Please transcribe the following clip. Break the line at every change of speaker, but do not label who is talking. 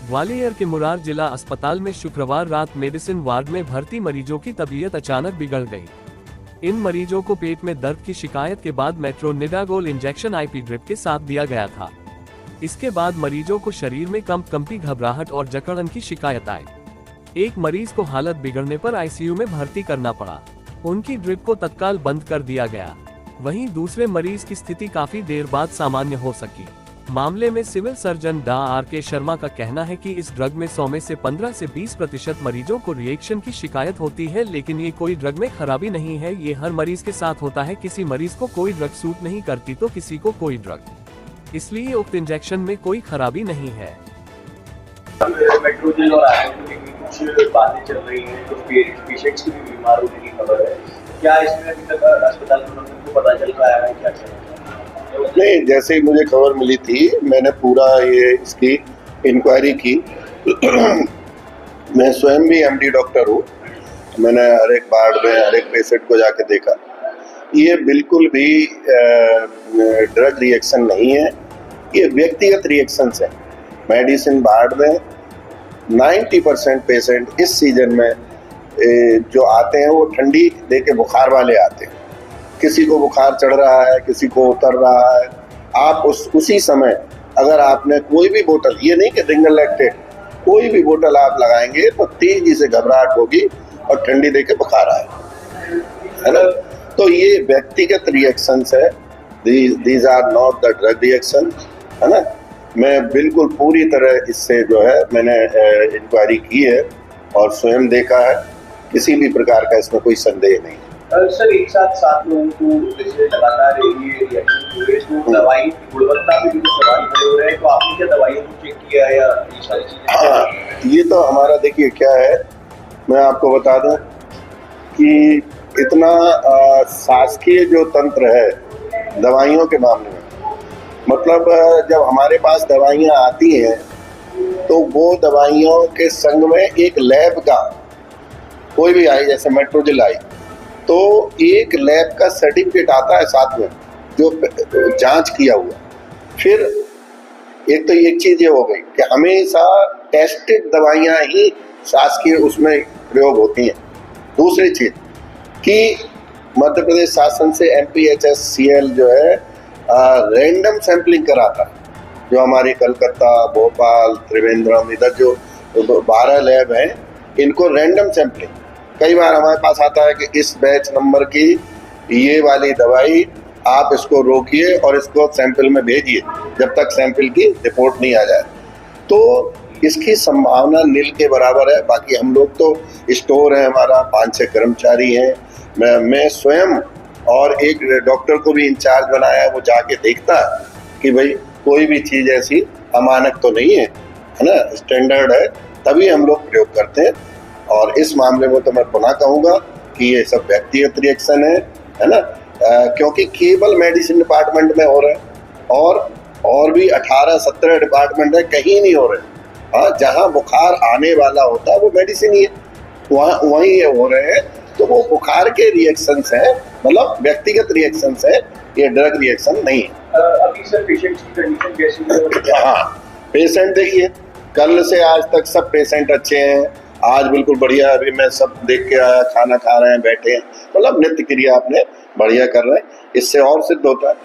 ग्वालियर के मुरार जिला अस्पताल में शुक्रवार रात मेडिसिन वार्ड में भर्ती मरीजों की तबीयत अचानक बिगड़ गई। इन मरीजों को पेट में दर्द की शिकायत के बाद मेट्रोनिडाज़ोल इंजेक्शन आईपी ड्रिप के साथ दिया गया था। इसके बाद मरीजों को शरीर में कंपी, घबराहट और जकड़न की शिकायत आई। एक मरीज को हालत बिगड़ने पर आईसीयू में भर्ती करना पड़ा। उनकी ड्रिप को तत्काल बंद कर दिया गया। वहीं दूसरे मरीज की स्थिति काफी देर बाद सामान्य हो सकी। मामले में सिविल सर्जन डॉ आर.के. शर्मा का कहना है कि इस ड्रग में 100 में से 15 से 20% मरीजों को रिएक्शन की शिकायत होती है, लेकिन ये कोई ड्रग में खराबी नहीं है। ये हर मरीज के साथ होता है। किसी मरीज को कोई ड्रग सूट नहीं करती तो किसी को कोई ड्रग, इसलिए उक्त इंजेक्शन में कोई खराबी नहीं है।
मेट्रोनिडाज़ोल और आईपी की कुछ बातें चल रही हैं, कुछ पेशेंट्स की भी बीमार होने की खबर है। क्या इसमें अभी तक अस्पताल प्रबंधन को पता चल पाया है क्या चल रहा है?
नहीं, जैसे ही मुझे खबर मिली थी मैंने पूरा ये इसकी इंक्वायरी की। मैं स्वयं भी एमडी डॉक्टर हूँ। मैंने हर एक वार्ड में हर एक पेशेंट को जाके देखा। ये बिल्कुल भी ड्रग रिएक्शन नहीं है, ये व्यक्तिगत रिएक्शंस है। मेडिसिन वार्ड में 90% पेशेंट इस सीजन में जो आते हैं वो ठंडी देके बुखार वाले आते हैं। किसी को बुखार चढ़ रहा है, किसी को उतर रहा है। आप उसी समय अगर आपने कोई भी बोतल, ये नहीं कि रिंगल लैक्टेट, कोई भी बोतल आप लगाएंगे तो तेजी से घबराहट होगी और ठंडी देके बुखार आए, है ना। तो ये व्यक्तिगत रिएक्शंस है, these are not the drug reaction, है ना। मैं बिल्कुल पूरी तरह इससे जो है मैंने इंक्वायरी की है और स्वयं देखा है, किसी भी प्रकार का इसमें कोई संदेह नहीं।
सर, एक साथ 7 लोगों को जैसे लगातार ये रिएक्शन हो रहे हैं, तो दवाई की गुणवत्ता पे भी सवाल खड़े हो रहे हैं, तो आपने क्या दवाइयों को चेक किया है या ये सारी चीजें?
हाँ, ये तो हमारा देखिए क्या है, मैं आपको बता दूं कि इतना शासकीय जो तंत्र है दवाइयों के मामले में, मतलब जब हमारे पास दवाइयाँ आती हैं तो वो दवाइयों के संग में एक लैब का कोई भी आई, जैसे मेट्रोजिल आई, तो एक लैब का सर्टिफिकेट आता है साथ में जो जांच किया हुआ। फिर एक तो एक चीज़ ये हो गई कि हमेशा टेस्टेड दवाइयाँ ही शासकीय उसमें प्रयोग होती हैं। दूसरी चीज़ कि मध्य प्रदेश शासन से MPHSCL जो है रैंडम सैम्पलिंग कराता है। जो हमारी कलकत्ता, भोपाल, त्रिवेंद्रम, इधर जो 12 लैब हैं, इनको रैंडम सैम्पलिंग, कई बार हमारे पास आता है कि इस बैच नंबर की ये वाली दवाई आप इसको रोकिए और इसको सैंपल में भेजिए जब तक सैंपल की रिपोर्ट नहीं आ जाए। तो इसकी संभावना नील के बराबर है। बाकी हम लोग तो स्टोर है, हमारा 5-6 कर्मचारी हैं। मैं स्वयं और एक डॉक्टर को भी इंचार्ज बनाया, वो जाके देखता है कि भाई कोई भी चीज़ ऐसी अमानक तो नहीं है ना, स्टैंडर्ड है, तभी हम लोग प्रयोग करते हैं। और इस मामले में तो मैं पुनः कहूँगा कि ये सब व्यक्तिगत रिएक्शन है ना, क्योंकि केवल मेडिसिन डिपार्टमेंट में हो रहे हैं और भी 18-17 डिपार्टमेंट है, कहीं नहीं हो रहे। हाँ, जहाँ बुखार आने वाला होता है वो मेडिसिन ही है, वहीं ये हो रहे हैं। तो वो बुखार के रिएक्शंस हैं, मतलब व्यक्तिगत रिएक्शंस है, ये ड्रग रिएक्शन नहीं है।
अभी सर पेशेंट की कंडीशन कैसी है?
हाँ, पेशेंट देखिए कल से आज तक सब पेशेंट अच्छे हैं। आज बिल्कुल बढ़िया, अभी मैं सब देख के आया, खाना खा रहे हैं, बैठे हैं, मतलब नित्य क्रिया अपने बढ़िया कर रहे हैं। इससे और सिद्ध होता है